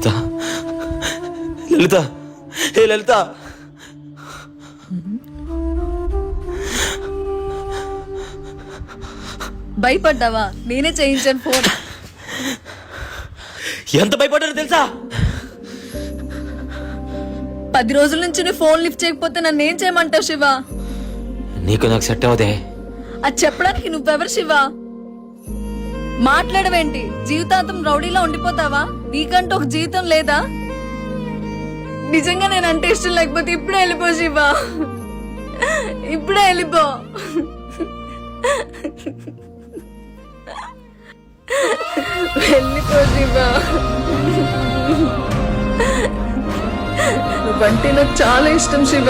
లలిత, లలిత, హే లలిత. భయపడ్డావా? నేనే చేయించాను ఫోన్. ఎంత భయపడ్డారో తెలుసా? 10 రోజుల నుంచి నువ్వు ఫోన్ లిఫ్ట్ చేయకపోతే నన్ను ఏం చేయమంటావు శివ? నీకు నాకు సెట్ అవదే. అది చెప్పడానికి నువ్వెవరు శివ? మాట్లాడవేంటి? జీవితాంతం రౌడీలా ఉండిపోతావా? నీకంటూ ఒక జీవితం లేదా? నిజంగా నేను అంటే ఇష్టం లేకపోతే ఇప్పుడే వెళ్ళిపో శివ, ఇప్పుడే వెళ్ళిపో. వెళ్ళిపో శివ. నువ్వంటే నాకు చాలా ఇష్టం శివ.